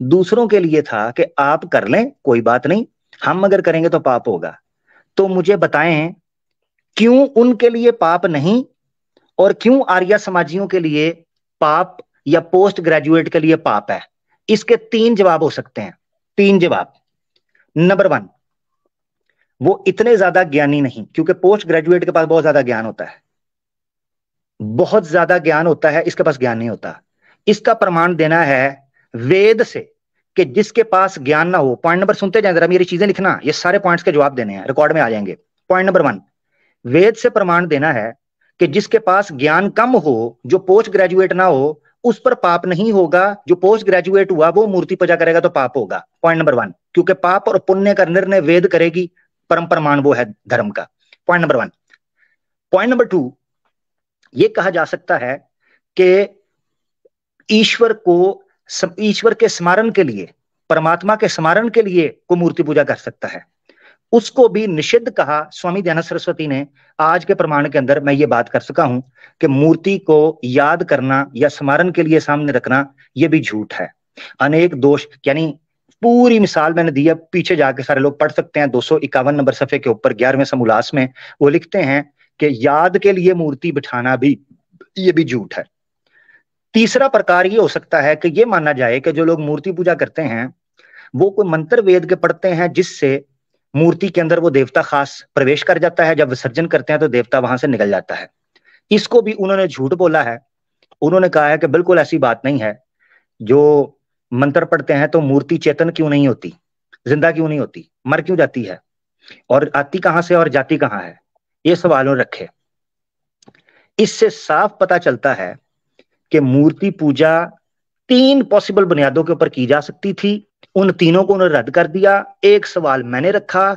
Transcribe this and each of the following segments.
दूसरों के लिए था कि आप कर लें कोई बात नहीं, हम अगर करेंगे तो पाप होगा। तो मुझे बताएं, क्यों उनके लिए पाप नहीं और क्यों आर्य समाजियों के लिए पाप या पोस्ट ग्रेजुएट के लिए पाप है? इसके तीन जवाब हो सकते हैं, तीन जवाब। नंबर वन, वो इतने ज्यादा ज्ञानी नहीं, क्योंकि पोस्ट ग्रेजुएट के पास बहुत ज्यादा ज्ञान होता है, बहुत ज्यादा ज्ञान होता है, इसके पास ज्ञान नहीं होता। इसका प्रमाण देना है वेद से, कि जिसके पास ज्ञान ना हो। पॉइंट नंबर सुनते जाए जरा, मेरी चीजें लिखना, ये सारे पॉइंट्स के जवाब देने हैं, रिकॉर्ड में आ जाएंगे। पॉइंट नंबर वन, वेद से प्रमाण देना है कि जिसके पास ज्ञान कम हो, जो पोस्ट ग्रेजुएट ना हो, उस पर पाप नहीं होगा। जो पोस्ट ग्रेजुएट हुआ वो मूर्ति पूजा करेगा तो पाप होगा। पॉइंट नंबर वन, क्योंकि पाप और पुण्य का निर्णय वेद करेगी, परम प्रमाण वो है धर्म का। Point number one. Point number two, ये कहा जा सकता है कि ईश्वर को, ईश्वर के स्मरण के लिए, परमात्मा के स्मरण के लिए को मूर्ति पूजा कर सकता है, उसको भी निषिद्ध कहा स्वामी दयानंद सरस्वती ने। आज के प्रमाण के अंदर मैं ये बात कर सका हूं कि मूर्ति को याद करना या स्मरण के लिए सामने रखना ये भी झूठ है। अनेक दोष, यानी पूरी मिसाल मैंने दी है, पीछे जाके सारे लोग पढ़ सकते हैं, 251 नंबर सफे के ऊपर 11वें समोल्लास में वो लिखते हैं कि याद के लिए मूर्ति बिठाना भी ये भी झूठ है। तीसरा प्रकार ये हो सकता है कि ये माना जाए कि जो लोग मूर्ति पूजा करते हैं वो कोई मंत्र वेद के पढ़ते हैं, जिससे मूर्ति के अंदर वो देवता खास प्रवेश कर जाता है, जब विसर्जन करते हैं तो देवता वहां से निकल जाता है। इसको भी उन्होंने झूठ बोला है। उन्होंने कहा है कि बिल्कुल ऐसी बात नहीं है। जो मंत्र पढ़ते हैं तो मूर्ति चेतन क्यों नहीं होती, जिंदा क्यों नहीं होती, मर क्यों जाती है, और आती कहां से और जाती कहां है, ये सवाल उन्होंने रखे। इससे साफ पता चलता है कि मूर्ति पूजा तीन पॉसिबल बुनियादों के ऊपर की जा सकती थी, उन तीनों को उन्होंने रद्द कर दिया। एक सवाल मैंने रखा,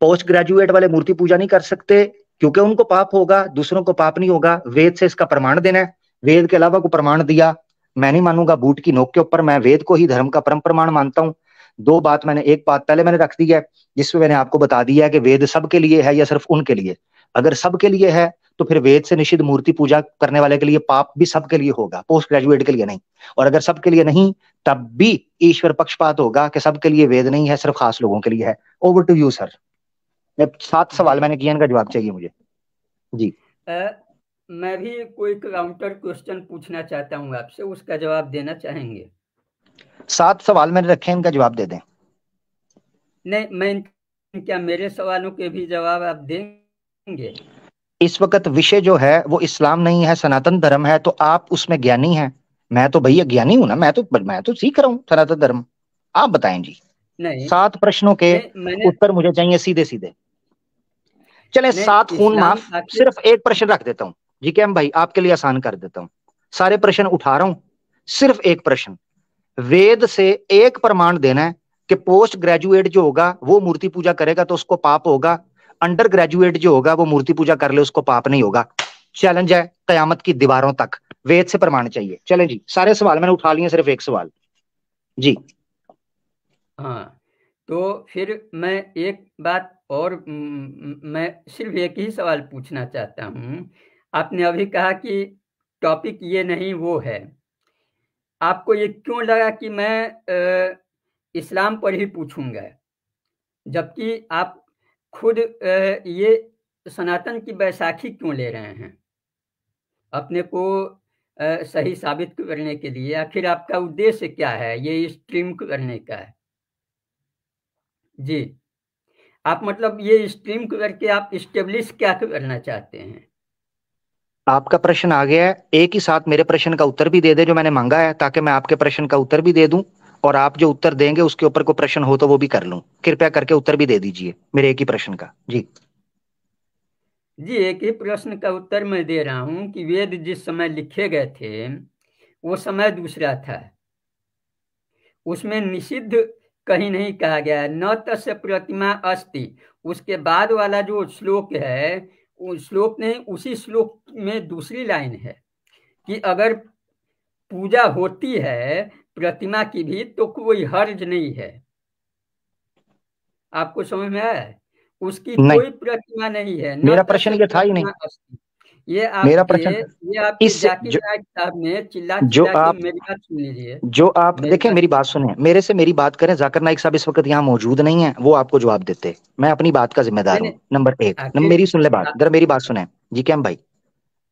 पोस्ट ग्रेजुएट वाले मूर्ति पूजा नहीं कर सकते क्योंकि उनको पाप होगा, दूसरों को पाप नहीं होगा। वेद से इसका प्रमाण देना है, वेद के अलावा को प्रमाण दिया मैं नहीं मानूंगा। बूट की नोक के ऊपर मैं वेद को ही धर्म का परम प्रमाण मानता हूं। दो बात मैंने, एक बात पहले मैंने रख दी है जिसमें मैंने आपको बता दिया है कि वेद सबके लिए है या सिर्फ उनके लिए। अगर सबके लिए है तो फिर वेद से निषिद्ध मूर्ति पूजा करने वाले के लिए पाप भी सबके लिए होगा, पोस्ट ग्रेजुएट के लिए नहीं। और अगर सबके लिए नहीं, तब भी ईश्वर पक्षपात होगा कि सबके लिए वेद नहीं है, सिर्फ खास लोगों के लिए है। Over to you sir. 7 सवाल जी मैंने किए, इनका जवाब चाहिए मुझे। जी। मैं भी कोई काउंटर क्वेश्चन पूछना चाहता हूँ आपसे, उसका जवाब देना चाहेंगे? 7 सवाल मैंने रखे हैं, इनका जवाब दे दें। नहीं, क्या मेरे सवालों के भी जवाब आप देंगे? इस वक्त विषय जो है वो इस्लाम नहीं है, सनातन धर्म है, तो आप उसमें ज्ञानी हैं। मैं तो भैया ज्ञानी हूं ना, मैं तो सीख रहा हूँ सनातन धर्म। आप बताएं जी। नहीं 7 प्रश्नों के नहीं, मैंने उत्तर मुझे चाहिए सीधे सीधे। चले नहीं, 7 खून इस्लाम माफ। आखिर। सिर्फ एक प्रश्न रख देता हूँ जी के एम भाई, आपके लिए आसान कर देता हूँ। सारे प्रश्न उठा रहा हूं, सिर्फ एक प्रश्न। वेद से एक प्रमाण देना है कि पोस्ट ग्रेजुएट जो होगा वो मूर्ति पूजा करेगा तो उसको पाप होगा, अंडर ग्रेजुएट जो होगा वो मूर्ति पूजा कर ले उसको पाप नहीं होगा। चैलेंज है कयामत की दीवारों तक, वेद से प्रमाण चाहिए। चले जी, सारे सवाल मैंने उठा लिए, सिर्फ एक सवाल जी। हाँ, तो फिर मैं एक बात और मैं सिर्फ एक ही सवाल पूछना चाहता हूँ। आपने अभी कहा कि टॉपिक ये नहीं वो है। आपको ये क्यों लगा कि मैं इस्लाम पर ही पूछूंगा, जबकि आप खुद ये सनातन की बैसाखी क्यों ले रहे हैं अपने को सही साबित करने के लिए? आखिर आपका उद्देश्य क्या है ये स्ट्रीम करने का है? जी, आप मतलब ये स्ट्रीम करके आप इस्टेब्लिश क्या करना चाहते हैं? आपका प्रश्न आ गया है, एक ही साथ मेरे प्रश्न का उत्तर भी दे दे जो मैंने मांगा है, ताकि मैं आपके प्रश्न का उत्तर भी दे दूं और आप जो उत्तर देंगे उसके ऊपर कोई प्रश्न हो तो वो भी कर लूं। कृपया करके उत्तर भी दे दीजिए मेरे एक ही प्रश्न का जी। जी, एक ही प्रश्न का उत्तर मैं दे रहा हूं कि वेद जिस समय लिखे गए थे वो समय दूसरा था। उसमें निषिद्ध कहीं नहीं कहा गया है, न तस्य प्रतिमा अस्ति। उसके बाद वाला जो श्लोक है, उस श्लोक ने, उसी श्लोक में दूसरी लाइन है कि अगर पूजा होती है प्रतिमा की भी तो कोई हर्ज नहीं है। आपको समझ में आया है? उसकी नहीं, कोई प्रतिमा नहीं है, न मेरा प्रश्न तस्य ये था ही नहीं। प्रतिमा अस्ति। मेरा प्रश्न ये आपके इस जाकिर नाइक साहब ने चिल्ला जो चिल्ला के, आप मेरी बात सुन लीजिए, जो आप मेरी देखें, बात मेरी बात सुने, मेरे से मेरी बात करें। जाकिर नाइक साहब इस वक्त यहाँ मौजूद नहीं है, वो आपको जवाब देते। मैं अपनी बात का जिम्मेदार मैंने हूँ। नंबर एक, आखिर मेरी सुन ले बात, आ, जरा मेरी बात सुने। जी कैम भाई,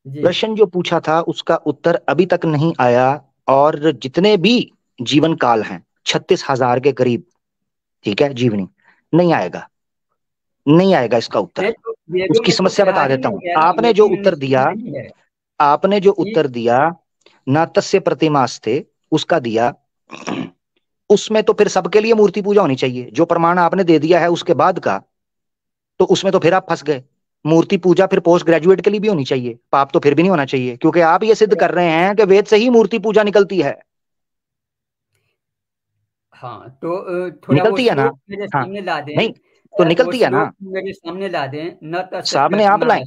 जी प्रश्न जो पूछा था उसका उत्तर अभी तक नहीं आया। और जितने भी जीवन काल हैं, 36,000 के करीब, ठीक है, जीवनी, नहीं आएगा, नहीं आएगा इसका नहीं, उत्तर। तो वेदों उसकी में तो समस्या कहा बता ही देता नहीं हूं। गया ना, आपने जो वेदों में उत्तर निश्चित दिया, नहीं है आपने जो कि उत्तर दिया, ना तस्य प्रतिमास्ते, उसका दिया, उसमें तो फिर सबके लिए मूर्ति पूजा होनी चाहिए। जो प्रमाण आपने दे दिया है उसके बाद का, तो उसमें तो फिर आप फंस गए। मूर्ति पूजा फिर पोस्ट ग्रेजुएट के लिए भी होनी चाहिए, पाप तो फिर भी नहीं होना चाहिए, क्योंकि आप ये सिद्ध कर रहे हैं कि वेद से ही मूर्ति पूजा निकलती है। हाँ, तो थोड़ा वो निकलती है ना? श्लोक मेरे हाँ, सामने ला दें, नहीं तो वो निकलती है ना? श्लोक मेरे सामने ला दें, न तस्य सामने आप प्रतिमा। लाए,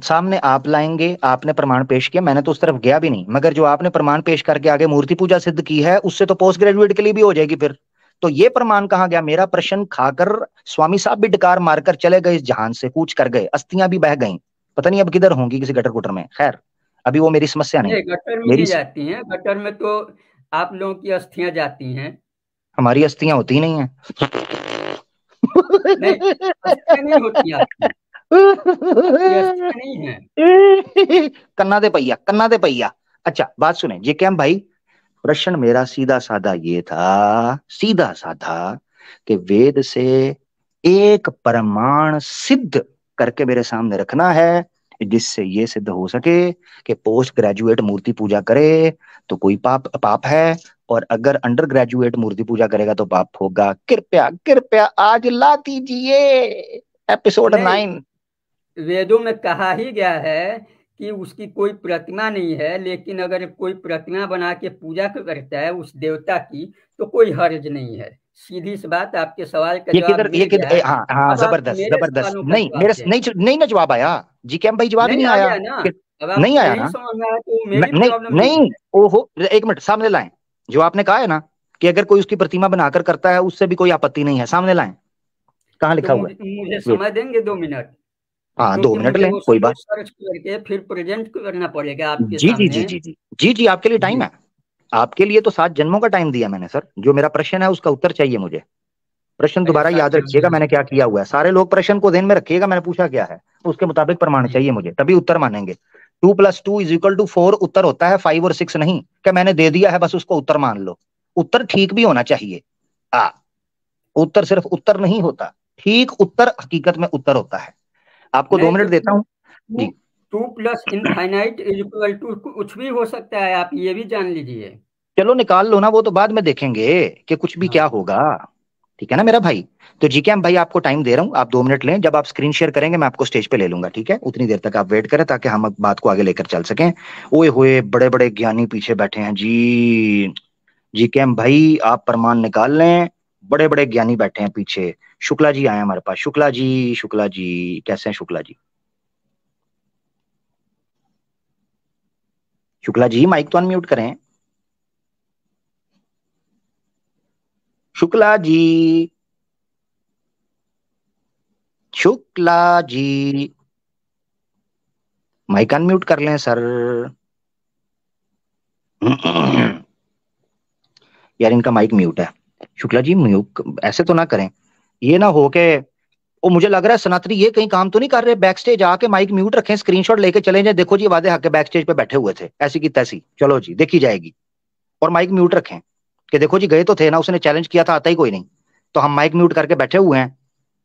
सामने आप लाएंगे। आपने प्रमाण पेश किया, मैंने तो उस तरफ गया भी नहीं, मगर जो आपने प्रमाण पेश करके आगे मूर्ति पूजा सिद्ध की है, उससे तो पोस्ट ग्रेजुएट के लिए भी हो जाएगी फिर। तो ये प्रमाण कहाँ गया? मेरा प्रश्न खाकर स्वामी साहब भी डकार मारकर चले गए, इस जहान से कूच कर गए, अस्थियां भी बह गईं। पता नहीं अब किधर होंगी, किसी गटर गुटर में। खैर, अभी वो मेरी समस्या नहीं। नहीं, गटर में मेरी नहीं जाती हैं, गटर में तो आप लोगों की अस्थियां जाती हैं। हमारी अस्थियां होती ही नहीं है। नहीं, अस्थियां नहीं होती आपकी, आपकी अस्थियां नहीं है। कन्ना दे पहिया, कन्ना दे पहिया। अच्छा बात सुने जी कैम भाई, प्रश्न मेरा सीधा साधा ये था, सीधा साधा, कि वेद से एक प्रमाण सिद्ध करके मेरे सामने रखना है, जिससे ये सिद्ध हो सके कि पोस्ट ग्रेजुएट मूर्ति पूजा करे तो कोई पाप है, और अगर अंडर ग्रेजुएट मूर्ति पूजा करेगा तो पाप होगा। कृपया कृपया आज ला दीजिए एपिसोड नहीं, 9। वेदों में कहा ही गया है कि उसकी कोई प्रतिमा नहीं है, लेकिन अगर कोई प्रतिमा बना के पूजा करता है उस देवता की, तो कोई हर्ज नहीं है। सीधी सी बात, आपके सवाल का ये जवाब किधर, मिल गया। हाँ हाँ, अब आप जबरदस्त मेरे जबरदस्त। सवालों का नहीं जवाब मेरे दें। नहीं नहीं ना जवाब आया। जी कैम भाई, जवाब ही नहीं नहीं आ आया गया ना? कि अब नहीं आपको आया नहीं ना? समझ में आया तो मेरी नहीं प्रॉब्लम नहीं नहीं, है। ओहो, एक मिनट, सामने लाएं। जो आपने कहा है ना कि अगर कोई उसकी प्रतिमा बनाकर करता है उससे भी कोई आपत्ति नहीं है, सामने लाएं। कहाँ तो लिखा हुआ है? मुझे वेट, समय देंगे 2 मिनट? हाँ, दो क्योंकि मिनट मुझे लें, वो कोई बात। श्लोक सर्च करके फिर प्रेजेंट करना पड़ेगा आपके जी जी जी सामने। जी जी जी जी, आपके लिए टाइम जी है। आपके लिए तो 7 जन्मों का टाइम दिया मैंने सर। जो मेरा प्रश्न है उसका उत्तर चाहिए मुझे। प्रश्न अच्छा, दोबारा सात याद जन्म रखिएगा मैंने क्या किया हुआ है। सारे लोग प्रश्न को ध्यान में रखिएगा, मैंने पूछा क्या है, उसके मुताबिक प्रमाण जी चाहिए मुझे, तभी उत्तर मानेंगे। 2+2 = 4 उत्तर होता है, 5 और 6 नहीं। क्या मैंने दे दिया है बस उसको उत्तर मान लो? उत्तर ठीक भी होना चाहिए। आ उत्तर सिर्फ उत्तर नहीं होता, ठीक उत्तर हकीकत में उत्तर होता है। आपको दो नहीं, तो मिनट देता टू हूं। टू जी, two plus infinite is equal to कुछ भी हो सकता है, आप ये भी जान लीजिए। चलो निकाल लो ना, वो तो बाद में देखेंगे कि कुछ भी क्या हाँ, होगा। ठीक है ना मेरा भाई? तो जी कैम भाई, आपको टाइम दे रहा हूँ, आप 2 मिनट लें। जब आप स्क्रीन शेयर करेंगे मैं आपको स्टेज पे ले लूंगा, ठीक है? उतनी देर तक आप वेट करें ताकि हम बात को आगे लेकर चल सकें। ओए होए, बड़े बड़े ज्ञानी पीछे बैठे हैं जी। जी कैम भाई, आप प्रमाण निकाल लें, बड़े बड़े ज्ञानी बैठे हैं पीछे। शुक्ला जी आए हैं हमारे पास। शुक्ला जी, शुक्ला जी कैसे हैं शुक्ला जी? शुक्ला जी माइक तो अनम्यूट करें। शुक्ला जी, शुक्ला जी, माइक अनम्यूट कर लें सर। यार इनका माइक म्यूट है। शुक्ला जी म्यूट ऐसे तो ना करें, ये ना हो के, वो मुझे लग रहा है सनातनी ये कहीं काम तो नहीं कर रहे, बैक स्टेज आके माइक म्यूट रखें, स्क्रीनशॉट लेके चले जाए, देखो जी वादे हक के बैक स्टेज पे बैठे हुए थे, ऐसी की तैसी, चलो जी देखी जाएगी। और माइक म्यूट रखें कि देखो जी गए तो थे ना, उसने चैलेंज किया था, आता ही कोई नहीं, तो हम माइक म्यूट करके बैठे हुए हैं,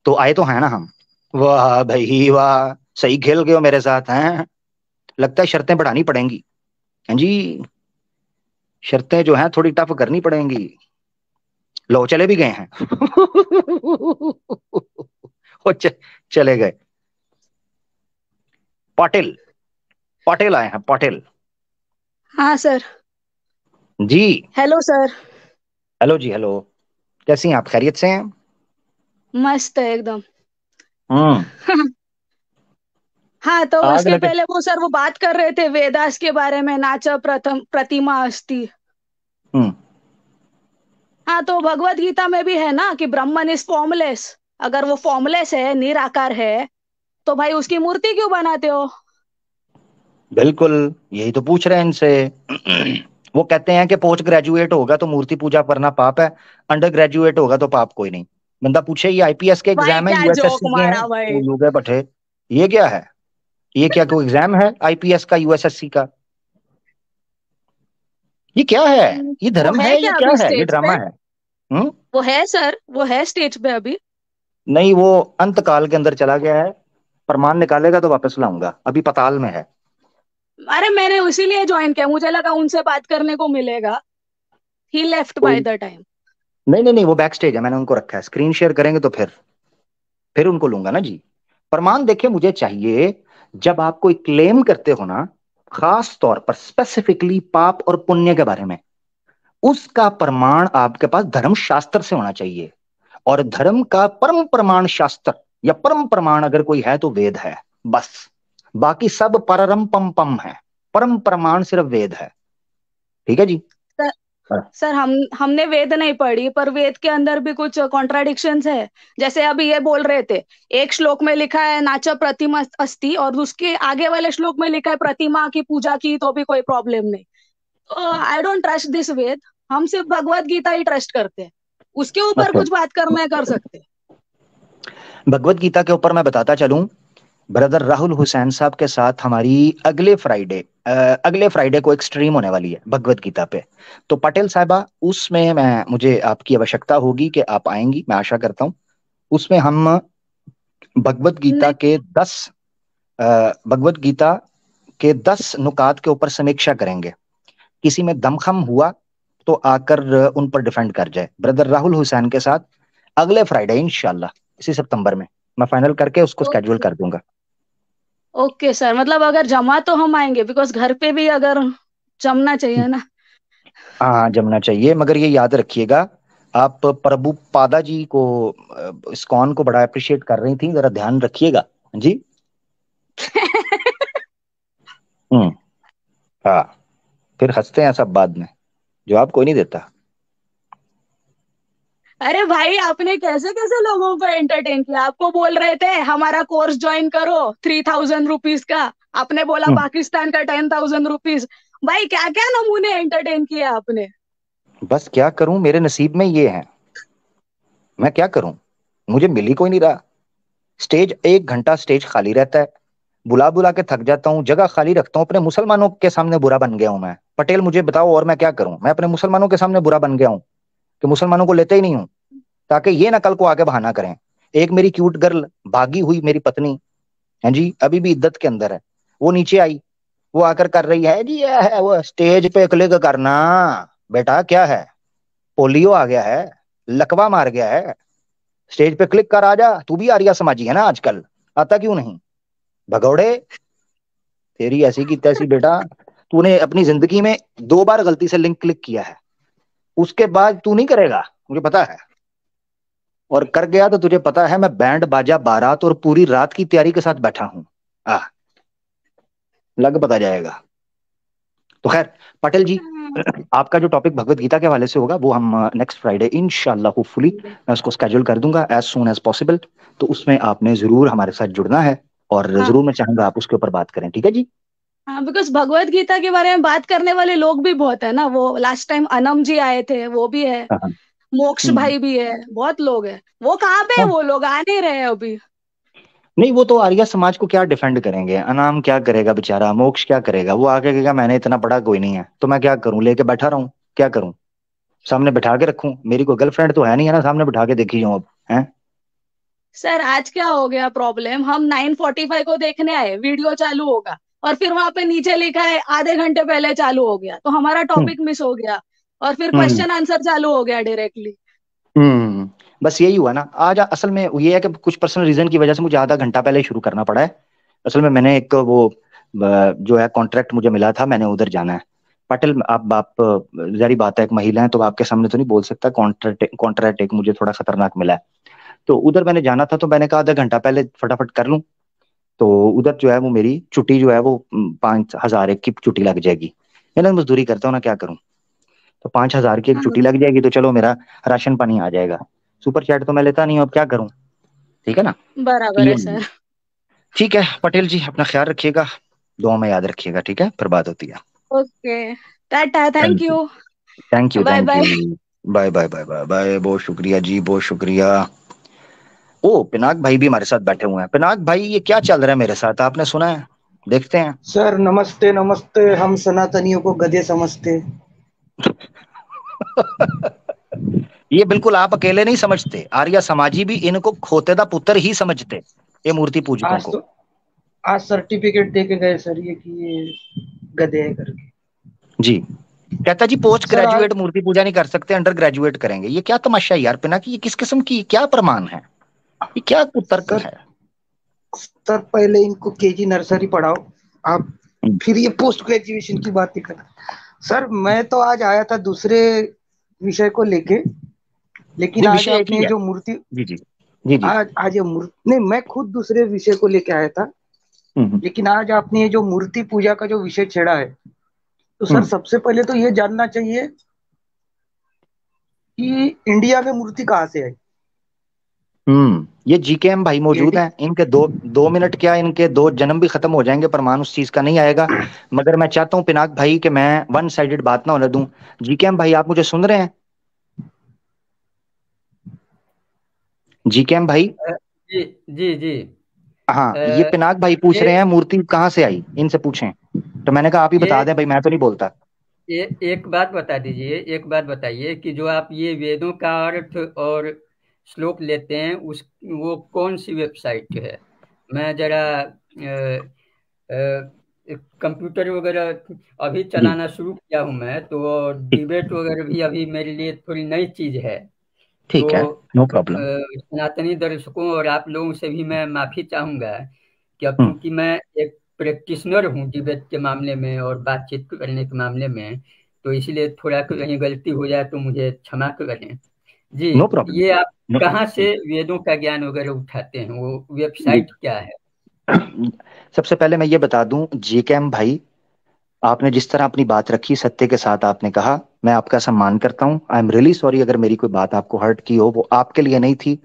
तो आए तो है ना हम। वाह भाई वाह, सही खेल गए हो मेरे साथ हैं। लगता है शर्तें बढ़ानी पड़ेंगी। हैं जी, शर्तें जो हैं थोड़ी टफ करनी पड़ेंगी। लो चले भी गए हैं। वो चले गए। पाटिल, पाटिल आए हैं, पाटिल हाँ सर। जी। Hello sir. हेलो जी, हेलो। कैसी हैं आप, खैरियत से हैं? मस्त है एकदम। हम्म। हाँ, तो आग उसके लगे। पहले वो सर वो बात कर रहे थे वेदास के बारे में, नाचा प्रथम प्रतिमा अस्ति। हम्म। हाँ, तो भगवत गीता में भी है ना कि ब्रह्मन इज फॉर्मलेस। अगर वो फॉर्मलेस है, निराकार है, तो भाई उसकी मूर्ति क्यों बनाते हो? बिल्कुल, यही तो पूछ रहे हैं इनसे। वो कहते हैं कि पोस्ट ग्रेजुएट होगा तो मूर्ति पूजा करना पाप है, अंडर ग्रेजुएट होगा तो पाप कोई नहीं। बंदा पूछे ये आईपीएस के भाई एग्जाम है, क्या जोक यूएसएससी के हैं, मारा भाई। उल्लू के पठे। ये क्या है? ये क्या कोई एग्जाम है आईपीएस का, यूएसएससी का? ये क्या है? ये वो धर्म है है? ये क्या क्या अभी है? ये स्टेज ड्रामा पे? है? हम्म। वो है सर, वो है स्टेज पे अभी? नहीं, वो अंत काल के अंदर चला गया है। प्रमाण निकालेगा तो वापस लाऊंगा, अभी पताल में है। अरे मैंने इसीलिए ज्वाइन किया, मुझे लगा उनसे बात करने को मिलेगा। ही लेफ्ट बाय कोई द टाइम। नहीं नहीं नहीं, वो बैक स्टेज है, मैंने उनको रखा है। स्क्रीन शेयर करेंगे तो फिर उनको लूंगा ना जी। प्रमाण देखिए मुझे चाहिए। जब आप कोई क्लेम करते हो ना, खास तौर पर स्पेसिफिकली पाप और पुण्य के बारे में, उसका प्रमाण आपके पास धर्म शास्त्र से होना चाहिए। और धर्म का परम प्रमाण शास्त्र या परम प्रमाण अगर कोई है तो वेद है, बस। बाकी सब परम पम पम है। परम प्रमाण सिर्फ वेद है। ठीक है जी। सर, हाँ। सर हमने वेद नहीं पढ़ी, पर वेद के अंदर भी कुछ कॉन्ट्राडिक्शंस है। जैसे अभी ये बोल रहे थे, एक श्लोक में लिखा है नाच प्रतिमा अस्ति, और उसके आगे वाले श्लोक में लिखा है प्रतिमा की पूजा की तो भी कोई प्रॉब्लम नहीं। तो आई डोंट ट्रस्ट दिस वेद। हम सिर्फ भगवत गीता ही ट्रस्ट करते हैं। उसके ऊपर अच्छा, कुछ बात करना है कर सकते हैं। भगवत गीता के ऊपर मैं बताता चलूं। ब्रदर राहुल हुसैन साहब के साथ हमारी अगले फ्राइडे को एक स्ट्रीम होने वाली है भगवत गीता पे। तो पटेल साहबा, उसमें मैं मुझे आपकी आवश्यकता होगी कि आप आएंगी, मैं आशा करता हूँ। उसमें हम भगवत गीता नहीं, के 10 भगवत गीता के 10 नुकात के ऊपर समीक्षा करेंगे। किसी में दमखम हुआ तो आकर उन पर डिफेंड कर जाए ब्रदर राहुल हुसैन के साथ। अगले फ्राइडे इंशाल्लाह, इसी सितंबर में मैं फाइनल करके उसको स्केड्यूल ओके। कर दूंगा। ओके सर, मतलब अगर जमा तो हम आएंगे, बिकॉज घर पे भी अगर जमना चाहिए ना। हाँ, जमना चाहिए, मगर ये याद रखिएगा, आप प्रभु पादा जी को, इस्कॉन को बड़ा अप्रिशिएट कर रही थी, जरा ध्यान रखिएगा जी। हम्म। हाँ, फिर हंसते हैं सब बाद में, जवाब कोई नहीं देता। अरे भाई, आपने कैसे कैसे लोगों को एंटरटेन किया। आपको बोल रहे थे हमारा कोर्स ज्वाइन करो 3000 रुपीज का। आपने बोला हम्म। पाकिस्तान का 10,000 रुपीज। भाई क्या क्या नमूने एंटरटेन किए आपने। बस क्या करूं, मेरे नसीब में ये है। मैं क्या करूं, मुझे मिल ही कोई नहीं रहा। स्टेज 1 घंटा स्टेज खाली रहता है, बुला बुला के थक जाता हूँ, जगह खाली रखता हूँ। अपने मुसलमानों के सामने बुरा बन गया हूं मैं। पटेल मुझे बताओ और मैं क्या करूं? मैं अपने मुसलमानों के सामने बुरा बन गया हूं कि मुसलमानों को लेते ही नहीं हूं, ताकि ये ना कल को आके बहाना करें। एक मेरी क्यूट गर्ल भागी हुई मेरी पत्नी है जी, अभी भी इद्दत के अंदर है, वो नीचे आई, वो आकर कर रही है जी, ये है वो स्टेज पे क्लिक करना। बेटा क्या है, पोलियो आ गया है, लकवा मार गया है, स्टेज पे क्लिक कर, आ जा। तू भी आर्या समाजी है ना आजकल, आता क्यों नहीं? भगौड़े, तेरी ऐसी की तैसी बेटा। तूने अपनी जिंदगी में 2 बार गलती से लिंक क्लिक किया है, उसके बाद तू नहीं करेगा, मुझे पता है। और कर गया तो तुझे पता है, मैं बैंड बाजा बारात और पूरी रात की तैयारी के साथ बैठा हूं। आ लग पता जाएगा। तो खैर पटेल जी, आपका जो टॉपिक भगवत गीता के हवाले से होगा वो हम नेक्स्ट फ्राइडे इंशाल्लाह होपफुली मैं उसको स्केड्यूल कर दूंगा एज सून एज पॉसिबल। तो उसमें आपने जरूर हमारे साथ जुड़ना है, और हाँ जरूर मैं चाहूंगा आप उसके ऊपर बात करें। ठीक है जी। हाँ, बिकॉज भगवत गीता के बारे में बात करने वाले लोग भी बहुत है ना। वो लास्ट टाइम अनम जी आए थे, वो भी है। हाँ हाँ। मोक्ष हम्म। भाई भी है, बहुत लोग हैं। वो कहाँ पे है? हाँ। वो लोग आ नहीं रहे अभी। नहीं, वो तो आर्य समाज को क्या डिफेंड करेंगे, अनाम क्या करेगा बेचारा, मोक्ष क्या करेगा? वो आके कहेगा मैंने इतना पढ़ा कोई नहीं है, तो मैं क्या करूं, लेके बैठा रहूं? क्या करूं, सामने बैठा के रखूं? मेरी कोई गर्लफ्रेंड तो है नहीं है ना सामने बैठा के देखी जाऊं अब है। सर आज क्या हो गया प्रॉब्लम, हम 9:45 को देखने आए, वीडियो चालू होगा और फिर वहां पे नीचे लिखा है आधे घंटे पहले चालू हो गया, तो हमारा हम्म। टॉपिक मिस हो गया। और फिर हम्म। क्वेश्चन आंसर चालू हो गया डायरेक्टली। हम्म। बस यही हुआ ना आज। असल में ये है कि कुछ पर्सनल रीजन की वजह से मुझे आधा घंटा पहले शुरू करना पड़ा है। असल में मैंने एक वो जो है कॉन्ट्रैक्ट मुझे मिला था, मैंने उधर जाना है। पटेल, आप जारी बात है, एक महिला है तो आपके सामने तो नहीं बोल सकता। कॉन्ट्रैक्ट कॉन्ट्रैक्ट एक मुझे थोड़ा खतरनाक मिला है, तो उधर मैंने जाना था, तो मैंने कहा आधा घंटा पहले फटाफट कर लूं। तो उधर जो है वो मेरी छुट्टी जो है वो 5,000 की छुट्टी लग जाएगी। मैंने मजदूरी करता हूँ ना, क्या करूँ? तो 5,000 की एक हाँ, छुट्टी लग जाएगी तो चलो मेरा राशन पानी आ जाएगा। सुपर चैट तो मैं लेता नहीं हूँ, अब क्या करूँ? ठीक है ना। तो बराबर ये है सर। ठीक है पटेल जी, अपना ख्याल रखिएगा। दुआ में याद रखिएगा, ठीक है? फिर बात होती है। Okay, tata, thank you, thank you, bye thank bye. You, bye bye bye bye bye. बहुत शुक्रिया जी, बहुत शुक्रिया। ओ, पिनाक भाई भी हमारे साथ बैठे हुए हैं। पिनाक भाई, ये क्या चल रहा है मेरे साथ, आपने सुना है? देखते हैं। सर नमस्ते नमस्ते, हम सनातनियों को गधे समझते। ये बिल्कुल आप अकेले नहीं समझते, आर्य समाजी भी इनको खोते दा पुत्र ही समझते, ये मूर्ति पूजकों आज को। तो आज सर्टिफिकेट दे के गए सर ये कि ये गधे है करके। जी, कहता जी पोस्ट सर आज ग्रेजुएट मूर्ति पूजा नहीं कर सकते, अंडर ग्रेजुएट करेंगे। ये क्या तमाशा है यार पिनाकी, ये किस किस्म की क्या प्रमाण है, ये क्या कुतर्क सर है? सर पहले इनको केजी नर्सरी पढ़ाओ आप, फिर ये पोस्ट ग्रेजुएशन की बात कर। सर मैं तो आज आया था दूसरे विषय को लेके, लेकिन नहीं, आज विषय एक ही आपने है। जो मूर्ति जी जी जी जी। आज ये मूर्ति नहीं, मैं खुद दूसरे विषय को लेके आया था, लेकिन आज आपने ये जो मूर्ति पूजा का जो विषय छेड़ा है, तो सर सबसे पहले तो ये जानना चाहिए कि इंडिया में मूर्ति कहाँ से आई। ये जीकेएम भाई मौजूद हैं, इनके दो मिनट क्या, इनके 2 जन्म भी खत्म हो जाएंगे, प्रमाण उस चीज का नहीं आएगा। मगर मैं चाहता हूं पिनाक भाई कि मैं वन साइडेड बात ना होने दूं। जीकेएम भाई, आप मुझे सुन रहे हैं? जीकेएम भाई? जी जी जी। हाँ, ये पिनाक भाई पूछ रहे हैं मूर्ति कहाँ से आई, इनसे पूछें। तो मैंने कहा आप ही बता दें भाई, मैं तो नहीं बोलता। एक बात बता दीजिए, एक बात बताइए कि जो आप ये वेदों का अर्थ और श्लोक लेते हैं उस वो कौन सी वेबसाइट है? मैं जरा कंप्यूटर वगैरह अभी चलाना शुरू किया हूं मैं, तो डिबेट वगैरह भी अभी मेरे लिए थोड़ी नई चीज है। ठीक है, तो नो प्रॉब्लम। सनातनी दर्शकों और आप लोगों से भी मैं माफी चाहूंगा कि अब चूंकि मैं एक प्रैक्टिशनर हूँ डिबेट के मामले में और बातचीत करने के मामले में, तो इसलिए थोड़ा कहीं गलती हो जाए तो मुझे क्षमा करें जी। No problem. ये आप कहाँ से वेदों का ज्ञान वगैरह उठाते हैं, वो वेबसाइट क्या है? सबसे पहले मैं ये बता दूं जीकेएम भाई, आपने जिस तरह अपनी बात रखी, सत्य के साथ आपने कहा, मैं आपका सम्मान करता हूं। आई एम रियली सॉरी अगर मेरी कोई बात आपको हर्ट की हो, वो आपके लिए नहीं थी,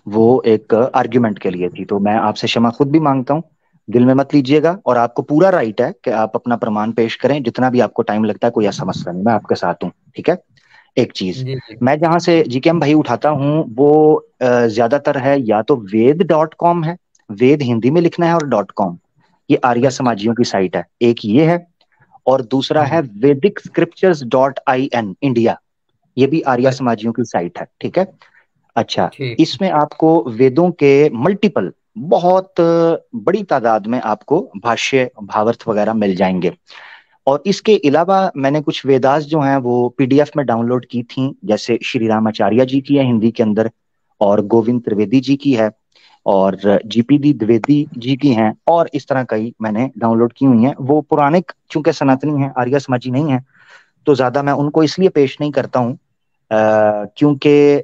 वो एक आर्ग्यूमेंट के लिए थी। तो मैं आपसे क्षमा खुद भी मांगता हूं, दिल में मत लीजिएगा। और आपको पूरा राइट है कि आप अपना प्रमाण पेश करें, जितना भी आपको टाइम लगता है, कोई ऐसा मसला नहीं, मैं आपके साथ हूँ, ठीक है? एक चीज मैं जहां से जीकेएम भाई उठाता हूं वो ज्यादातर है या तो वेद.com है, वेद हिंदी में लिखना है, और .com, ये आर्य समाजियों की साइट है। एक ये है, और दूसरा है vedicscriptures.in इंडिया, ये भी आर्य समाजियों की साइट है, ठीक है? अच्छा, इसमें आपको वेदों के मल्टीपल, बहुत बड़ी तादाद में आपको भाष्य भावार्थ वगैरह मिल जाएंगे। और इसके अलावा मैंने कुछ वेदास जो हैं वो पीडीएफ में डाउनलोड की थी, जैसे श्री रामाचार्य जी की है हिंदी के अंदर, और गोविंद त्रिवेदी जी की है, और जीपीडी द्विवेदी जी की हैं, और इस तरह कई मैंने डाउनलोड की हुई हैं। वो पुराणिक चूंकि सनातनी हैं, आर्य समाजी नहीं है, तो ज्यादा मैं उनको इसलिए पेश नहीं करता हूँ क्योंकि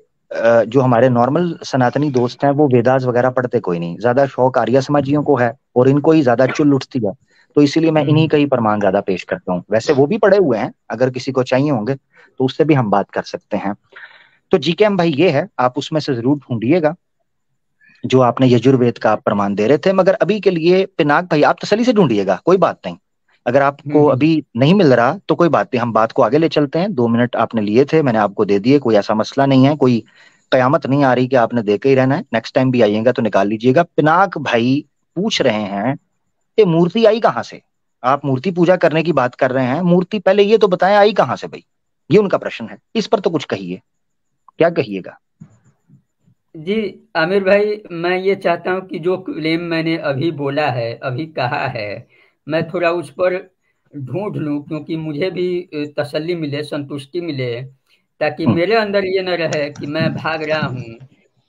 जो हमारे नॉर्मल सनातनी दोस्त हैं वो वेदास वगैरह पढ़ते कोई नहीं, ज्यादा शौक आर्य समाजियों को है और इनको ही ज्यादा चुल उठती है, तो इसीलिए मैं इन्हीं का ही प्रमाण ज्यादा पेश करता हूँ। वैसे वो भी पढ़े हुए हैं, अगर किसी को चाहिए होंगे तो उससे भी हम बात कर सकते हैं। तो जीकेएम भाई ये है, आप उसमें से जरूर ढूंढिएगा जो आपने यजुर्वेद का आप प्रमाण दे रहे थे। मगर अभी के लिए पिनाक भाई आप तसल्ली से ढूंढिएगा, कोई बात नहीं। अगर आपको अभी नहीं मिल रहा तो कोई बात नहीं, हम बात को आगे ले चलते हैं। 2 मिनट आपने लिए थे, मैंने आपको दे दिए, कोई ऐसा मसला नहीं है, कोई कयामत नहीं आ रही कि आपने दे के ही रहना है। नेक्स्ट टाइम भी आइएगा तो निकाल लीजिएगा। पिनाक भाई पूछ रहे हैं कि मूर्ति आई कहाँ से, आप मूर्ति पूजा करने की बात कर रहे हैं, मूर्ति पहले ये तो बताएं आई कहाँ से भाई, ये उनका प्रश्न है। इस पर तो कुछ कहिए, क्या कहिएगा? जी आमिर भाई, मैं ये चाहता हूँ कि जो क्लेम मैंने अभी बोला है, अभी कहा है, मैं थोड़ा उस पर ढूंढ लूँ, क्योंकि मुझे भी तसल्ली मिले, संतुष्टि मिले, ताकि मेरे अंदर ये न रहे कि मैं भाग रहा हूँ।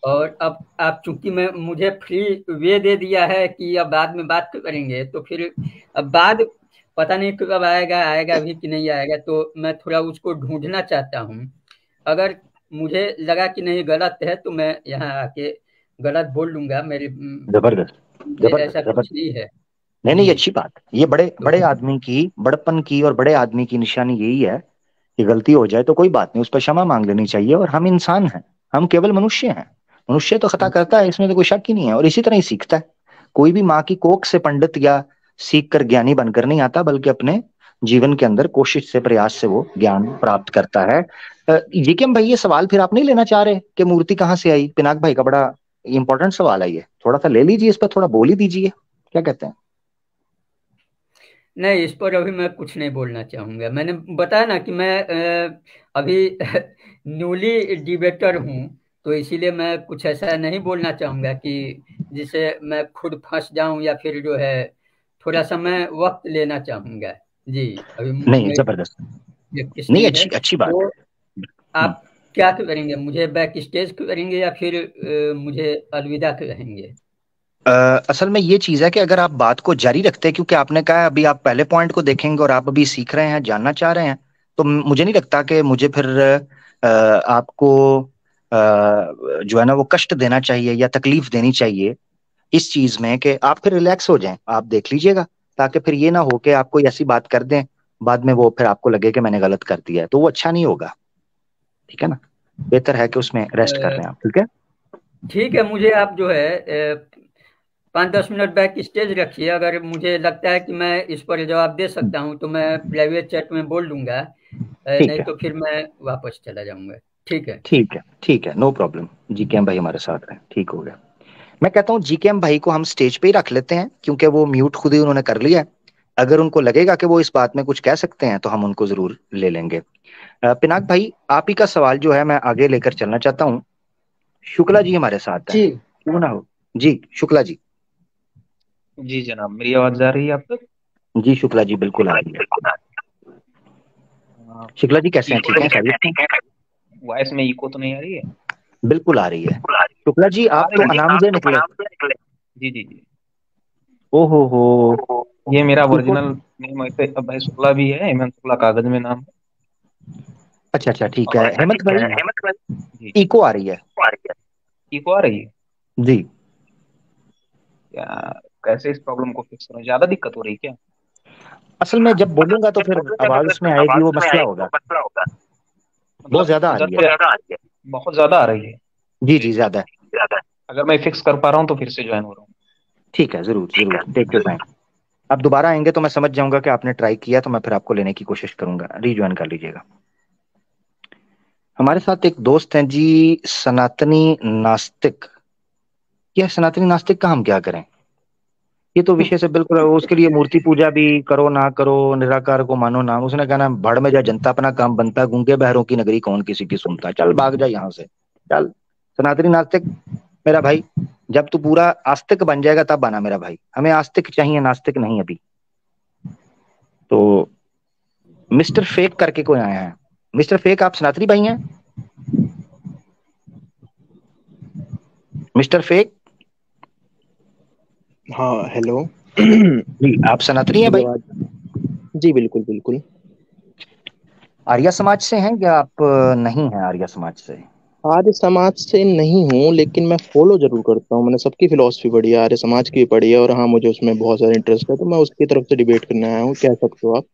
और अब आप चूंकि मैं मुझे फ्री वे दे दिया है कि अब बाद में बात करेंगे, तो फिर अब बाद पता नहीं कब आएगा, आएगा भी कि नहीं आएगा, तो मैं थोड़ा उसको ढूंढना चाहता हूँ। अगर मुझे लगा कि नहीं गलत है तो मैं यहाँ आके गलत बोल लूंगा। मेरी जबरदस्त ऐसा कुछ नहीं है। नहीं, अच्छी बात। ये बड़े आदमी की, बड़पन की और बड़े आदमी की निशानी यही है कि गलती हो जाए तो कोई बात नहीं, उस पर क्षमा मांग लेनी चाहिए। और हम इंसान हैं, हम केवल मनुष्य हैं, मनुष्य तो खता करता है, इसमें तो कोई शक ही नहीं है, और इसी तरह ही सीखता है। कोई भी माँ की कोख से पंडित या सीख कर ज्ञानी बनकर नहीं आता, बल्कि अपने जीवन के अंदर कोशिश से, प्रयास से वो ज्ञान प्राप्त करता है। जीकेएम भाई, ये सवाल फिर आप नहीं लेना चाह रहे कि मूर्ति कहाँ से आई? पिनाक भाई का बड़ा इंपॉर्टेंट सवाल है ये, थोड़ा सा ले लीजिए, इस पर थोड़ा बोल ही दीजिए, क्या कहते हैं? नहीं, इस पर अभी मैं कुछ नहीं बोलना चाहूंगा। मैंने बताया ना कि मैं अभी न्यूली डिबेटर हूँ, तो इसीलिए मैं कुछ ऐसा नहीं बोलना चाहूंगा कि जिसे मैं खुद फंस जाऊं, या फिर जो है थोड़ा सा मैं वक्त लेना चाहूंगा। जी, अभी नहीं, जबरदस्त, नहीं, है। अच्छी बात तो है। आप क्या करेंगे? मुझे बैक स्टेज करेंगे या फिर मुझे अलविदा कहेंगे? असल में ये चीज है कि अगर आप बात को जारी रखते हैं, क्योंकि आपने कहा अभी आप पहले पॉइंट को देखेंगे और आप अभी सीख रहे हैं, जानना चाह रहे हैं, तो मुझे नहीं लगता कि मुझे फिर आपको जो है ना वो कष्ट देना चाहिए या तकलीफ देनी चाहिए इस चीज में कि आप फिर रिलैक्स हो जाएं, आप देख लीजिएगा, ताकि फिर ये ना हो कि आप कोई ऐसी बात कर दें बाद में वो फिर आपको लगे कि मैंने गलत कर दिया है, तो वो अच्छा नहीं होगा। ठीक है ना? बेहतर है कि उसमें रेस्ट कर लें आप। ठीक है, ठीक है, मुझे आप जो है 5-10 मिनट बैक स्टेज रखिए। अगर मुझे लगता है कि मैं इस पर जवाब दे सकता हूं तो मैं प्राइवेट चैट में बोल दूंगा, ठीक नहीं है, तो फिर मैं वापस चला जाऊंगा। ठीक है। ठीक है, ठीक है, नो प्रॉब्लम। जीकेएम भाई हमारे साथ हैं, ठीक हो गया। मैं कहता हूँ जीकेएम भाई को हम स्टेज पे ही रख लेते हैं, क्योंकि वो म्यूट खुद ही उन्होंने कर लिया है। अगर उनको लगेगा कि वो इस बात में कुछ कह सकते हैं तो हम उनको जरूर ले लेंगे। पिनाक भाई, आप ही का सवाल जो है मैं आगे लेकर चलना चाहता हूँ। शुक्ला जी हमारे साथ हैं, जी क्यों ना हो। जी शुक्ला जी। जी जनाब, मेरी आवाज जा रही है आप तक? जी शुक्ला जी, बिल्कुल आ रही है। शुक्ला जी कैसे हैं? ठीक हैं? खैरियत? वॉइस में इको तो नहीं आ रही है? बिल्कुल आ रही है। शुक्ला जी, आ आप रही तो है? अनामजे निकले। जी जी जी। ओहो हो। ये मेरा इको, ओरिजिनल नेम वैसे अभय शुक्ला भी है, हेमंत शुक्ला कागज में नाम अच्छा अच्छा, ठीक है हेमंत भाई, है। जी, इको आ रही है। इको आ रही है? जी, क्या, कैसे इस प्रॉब्लम को फिक्स करें? ज्यादा दिक्कत हो रही है क्या? असल में जब बोलूंगा तो फिर आवाज उसमें आएगी, वो मसला होगा। बहुत मतलब ज्यादा आ रही है। बहुत ज्यादा आ रही है? जी जी, ज्यादा है। अगर मैं फिक्स कर पा रहा हूँ तो फिर से ज्वाइन हो रहा हूँ। ठीक है, जरूर जरूर, टेक योर टाइम। आप दोबारा आएंगे तो मैं समझ जाऊंगा कि आपने ट्राई किया, तो मैं फिर आपको लेने की कोशिश करूंगा, रीज्वाइन कर लीजिएगा। हमारे साथ एक दोस्त हैं जी, सनातनी नास्तिक। यह सनातनी नास्तिक का हम क्या करें? ये तो विषय से बिल्कुल, उसके लिए मूर्ति पूजा भी करो ना करो, निराकार को मानो ना, उसने कहना भड़ में जा जनता, अपना काम बनता, गूंगे बहरों की नगरी कौन किसी की सुनता, चल भाग जा यहाँ से, चल। सनातनी नास्तिक मेरा भाई, जब तू पूरा आस्तिक बन जाएगा तब बना मेरा भाई, हमें आस्तिक चाहिए, नास्तिक नहीं अभी। तो मिस्टर फेक करके कोई आया है। मिस्टर फेक, आप सनातनी भाई हैं? Mister fake. हाँ हेलो। जी, आप सनातनी हैं मेरी भाई? आवाज, जी बिल्कुल बिल्कुल। आर्य समाज से हैं या आप नहीं हैं आर्य समाज से? आर्य समाज से नहीं हूँ, लेकिन मैं फॉलो जरूर करता हूँ। मैंने सबकी फिलॉसफी पढ़ी है, आर्य समाज की भी पढ़ी है, और हाँ मुझे उसमें बहुत सारा इंटरेस्ट है, तो मैं उसकी तरफ से डिबेट करने आया हूँ। कह सकते हो आप।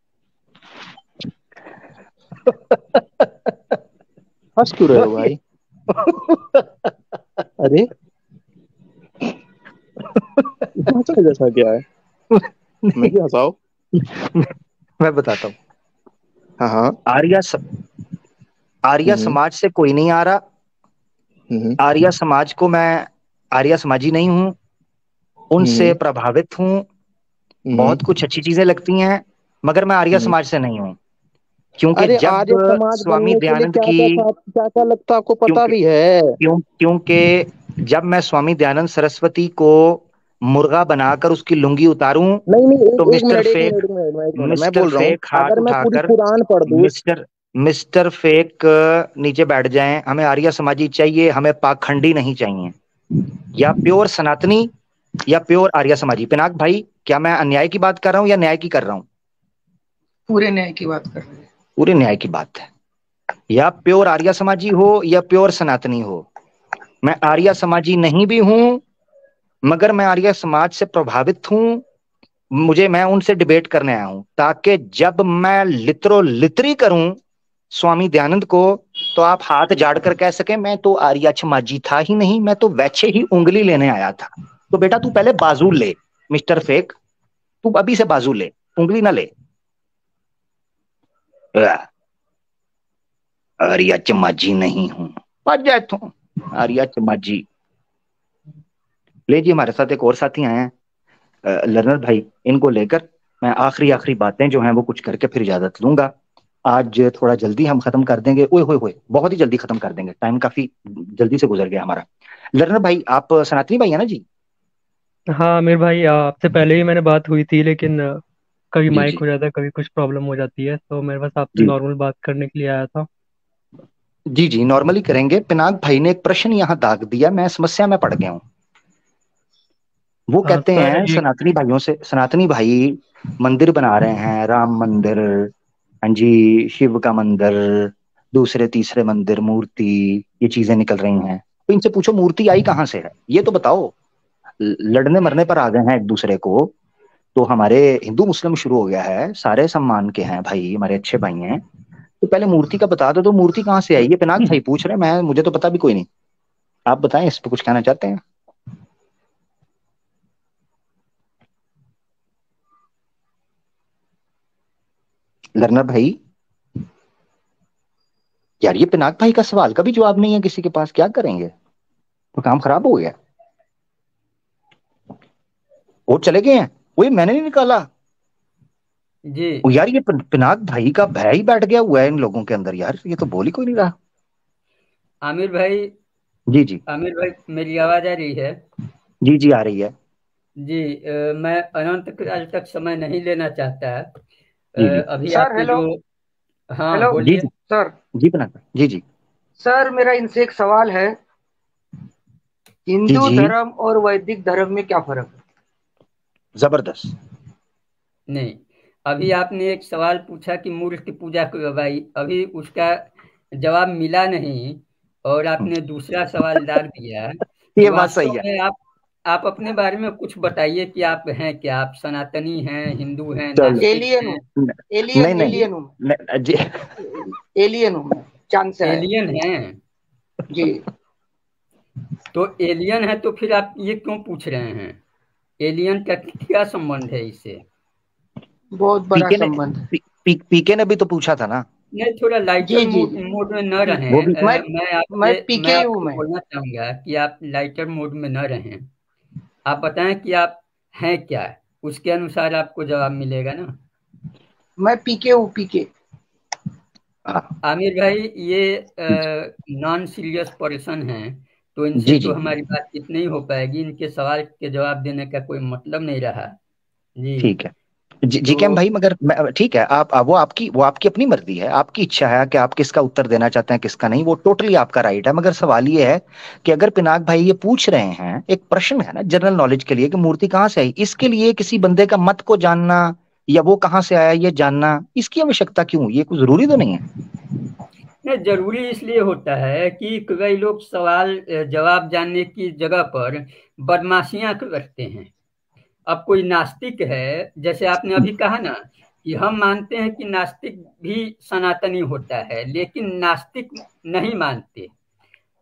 हंस क्यों रहे हो भाई? अरे हंसने जैसा क्या है? मैं भी हंसाओ। मैं बताता हूँ। हाँ हाँ। आर्य हम्म समाज से कोई नहीं आ रहा। हम्म आर्य समाज को मैं, आर्य समाजी नहीं हूं, उनसे हम्म प्रभावित हूं, हम्म बहुत कुछ अच्छी चीजें लगती हैं, मगर मैं आर्य हम्म। समाज से नहीं हूं। क्योंकि अरे जब आर्य समाज स्वामी बनने के लिए दयानंद की, क्या क्या लगता है आपको पता क्योंकि भी है? क्योंकि जब मैं स्वामी दयानंद सरस्वती को मुर्गा बनाकर उसकी लुंगी उतारूं, नहीं नहीं, तो एक मिनट एक मिनट एक मिनट एक मिनट, मैं मिस्टर बोल रहा हूँ, फेक हाथ अगर मैं पूरी उठाकर, कुरान पढ़ दूँ। मिस्टर मिस्टर फेक नीचे बैठ जाएं। हमें आर्य समाजी चाहिए, हमें पाखंडी नहीं चाहिए। या प्योर सनातनी या प्योर आर्य समाजी। पिनाक भाई, क्या मैं अन्याय की बात कर रहा हूं या न्याय की कर रहा हूं? पूरे न्याय की बात कर रहे हैं। पूरे न्याय की बात है। या प्योर आर्य समाजी हो या प्योर सनातनी हो। मैं आर्य समाजी नहीं भी हूं, मगर मैं आर्य समाज से प्रभावित हूं। मैं उनसे डिबेट करने आया हूं, ताकि जब मैं लितरो लितरी करूं स्वामी दयानंद को, तो आप हाथ झाड़ कर कह सके मैं तो आर्य समाजी था ही नहीं, मैं तो वैसे ही उंगली लेने आया था। तो बेटा तू पहले बाजू ले, मिस्टर फेक। तू अभी से बाजू ले, उंगली ना ले। आर्या चमाजी नहीं हूं, बच जाए तू आर्या चमाजी। ले जी, हमारे साथ एक और साथी आए हैं लर्नर भाई, इनको लेकर मैं आखिरी बातें जो हैं वो कुछ करके फिर इजाजत लूंगा। आज थोड़ा जल्दी हम खत्म कर देंगे, ओए होए होए, बहुत ही जल्दी खत्म कर देंगे, टाइम काफी जल्दी से गुजर गया हमारा। लर्नर भाई, आप सनातनी भाई है ना जी? हाँ आमिर भाई, आपसे पहले ही मैंने बात हुई थी, लेकिन कभी जी माइक जी हो जाता है, कभी कुछ प्रॉब्लम हो जाती है, तो मैं बस आपसे जी नॉर्मल बात करने के लिए आया था। जी जी, नॉर्मली करेंगे। पिनाक भाई ने एक प्रश्न यहाँ दाग दिया, मैं समस्या में पड़ गया हूँ। वो कहते सर हैं एक सनातनी भाइयों से, सनातनी भाई मंदिर बना रहे हैं, राम मंदिर, हाँ जी, शिव का मंदिर, दूसरे तीसरे मंदिर, मूर्ति, ये चीजें निकल रही हैं। तो इनसे पूछो मूर्ति आई कहाँ से है, ये तो बताओ। लड़ने मरने पर आ गए हैं एक दूसरे को, तो हमारे हिंदू मुस्लिम शुरू हो गया है, सारे सम्मान के हैं भाई, हमारे अच्छे भाई हैं। तो पहले मूर्ति का बता दो, तो मूर्ति कहाँ से आई? ये पिनाक भाई पूछ रहे हैं, मैं, मुझे तो पता भी कोई नहीं। आप बताएं, इस पे कुछ कहना चाहते हैं? लर्नर भाई, यार ये पिनाक भाई का सवाल का भी जवाब नहीं है किसी के पास, क्या करेंगे? तो काम खराब हो गया। और चले गए हैं, वही मैंने नहीं निकाला। जी ओ यार, ये पिनाक भाई का भय ही बैठ गया हुआ है इन लोगों के अंदर यार, ये तो बोल ही कोई नहीं रहा। आमिर भाई, जी जी आमिर भाई मेरी आवाज आ रही है? जी जी, आ रही है। जी मैं अनंत काल तक समय नहीं लेना चाहता। जी जी अभी सर आपने हेलो। जो, हाँ हेलो जी बोलिए। जी सर। जी पिनाक भाई, जी जी सर मेरा इनसे एक सवाल है, जी हिंदू जी, धर्म और वैदिक धर्म में क्या फर्क है? जबरदस्त। नहीं, अभी आपने एक सवाल पूछा कि मूर्ति पूजा क्यों भाई, अभी उसका जवाब मिला नहीं, और आपने दूसरा सवाल डाल दिया। ये तो बात सही वास्तव है। में आप अपने बारे में कुछ बताइए कि आप हैं क्या, आप सनातनी हैं, हिंदू हैं, चलो, नास्तिक एलियन हैं? हूँ। नहीं नहीं एलियन हूँ। जी, एलियन हूँ मैं, चांद से आया। एलियन हैं? जी। तो एलियन है तो फिर आप ये क्यों पूछ रहे हैं? एलियन का क्या संबंध है इससे? बहुत बड़ा पीके ने संबंध है। पीके ने भी तो पूछा था ना। नहीं, थोड़ा लाइटर जी जी मोड जी। मोड में न वो रहें। भी मैं मैं पीके ही हूँ आपसे मैं। बोलना चाहूंगा कि आप लाइटर मोड में न रहें। आप बताएं कि आप हैं क्या, उसके अनुसार आपको जवाब मिलेगा ना। मैं पीके हूँ, पीके। हाँ, आमिर भाई, ये नॉन सीरियस पर्सन हैं, तो इनसे जी तो जी हमारी बातचीत नहीं हो पाएगी, इनके सवाल के जवाब देने का कोई मतलब नहीं रहा। जी ठीक है। जी तो कैम भाई, मगर ठीक है, आप वो आपकी अपनी मर्जी है, आपकी इच्छा है कि आप किसका उत्तर देना चाहते हैं किसका नहीं, वो टोटली आपका राइट है। मगर सवाल ये है कि अगर पिनाक भाई ये पूछ रहे हैं, एक प्रश्न है ना जनरल नॉलेज के लिए कि मूर्ति कहाँ से आई, इसके लिए किसी बंदे का मत को जानना या वो कहाँ से आया ये जानना, इसकी आवश्यकता क्यों? ये कुछ जरूरी तो नहीं है। नहीं, जरूरी इसलिए होता है कि कई लोग सवाल जवाब जानने की जगह पर बदमाशियां करते हैं। अब कोई नास्तिक है, जैसे आपने अभी कहा ना कि हम मानते हैं कि नास्तिक भी सनातनी होता है, लेकिन नास्तिक नहीं मानते।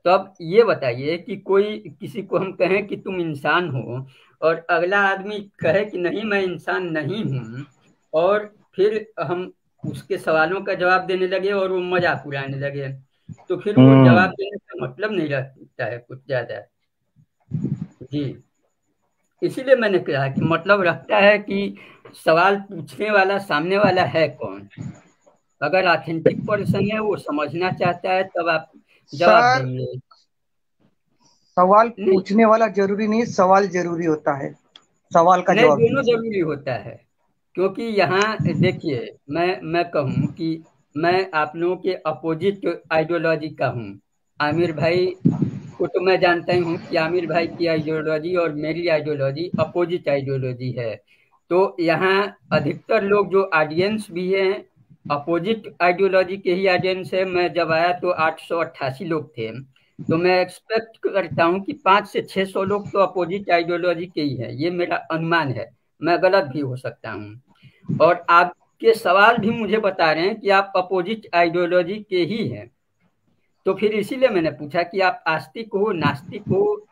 तो अब ये बताइए कि कोई किसी को हम कहें कि तुम इंसान हो, और अगला आदमी कहे कि नहीं मैं इंसान नहीं हूँ, और फिर हम उसके सवालों का जवाब देने लगे और वो मजाक उड़ाने लगे, तो फिर वो जवाब हम्म देने का मतलब नहीं रहता है कुछ ज्यादा। जी, इसीलिए मैंने कहा कि मतलब रखता है कि सवाल पूछने वाला सामने वाला है कौन। अगर ऑथेंटिक पर्सन है, वो समझना चाहता है, तब आप जवाब सर देंगे। सवाल नहीं पूछने वाला जरूरी नहीं, सवाल जरूरी होता है, सवाल का नहीं, जवाब दोनों दीजिए। जरूरी होता है। क्योंकि यहाँ देखिए, मैं कहूँ कि मैं आप लोगों के अपोजिट आइडियोलॉजी का हूँ। आमिर भाई को तो मैं जानता ही हूँ कि आमिर भाई की आइडियोलॉजी और मेरी आइडियोलॉजी अपोजिट आइडियोलॉजी है। तो यहाँ अधिकतर लोग जो ऑडियंस भी हैं, अपोजिट आइडियोलॉजी के ही ऑडियंस है। मैं जब आया तो 888 लोग थे, तो मैं एक्सपेक्ट करता हूँ कि 500 से 600 लोग तो अपोजिट आइडियोलॉजी के ही हैं, ये मेरा अनुमान है। मैं गलत भी हो सकता हूँ, और आपके सवाल भी मुझे बता रहे हैं कि आप अपोजिट आइडियोलॉजी के ही हैं। तो फिर इसीलिए मैंने पूछा कि आप आस्तिक हो, नास्तिक हो,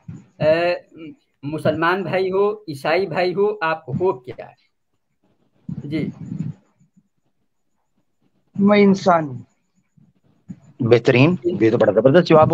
मुसलमान भाई हो, ईसाई भाई हो, आप हो क्या? जी मैं इंसान हूँ। बेहतरीन, ये तो बड़ा जबरदस्त जवाब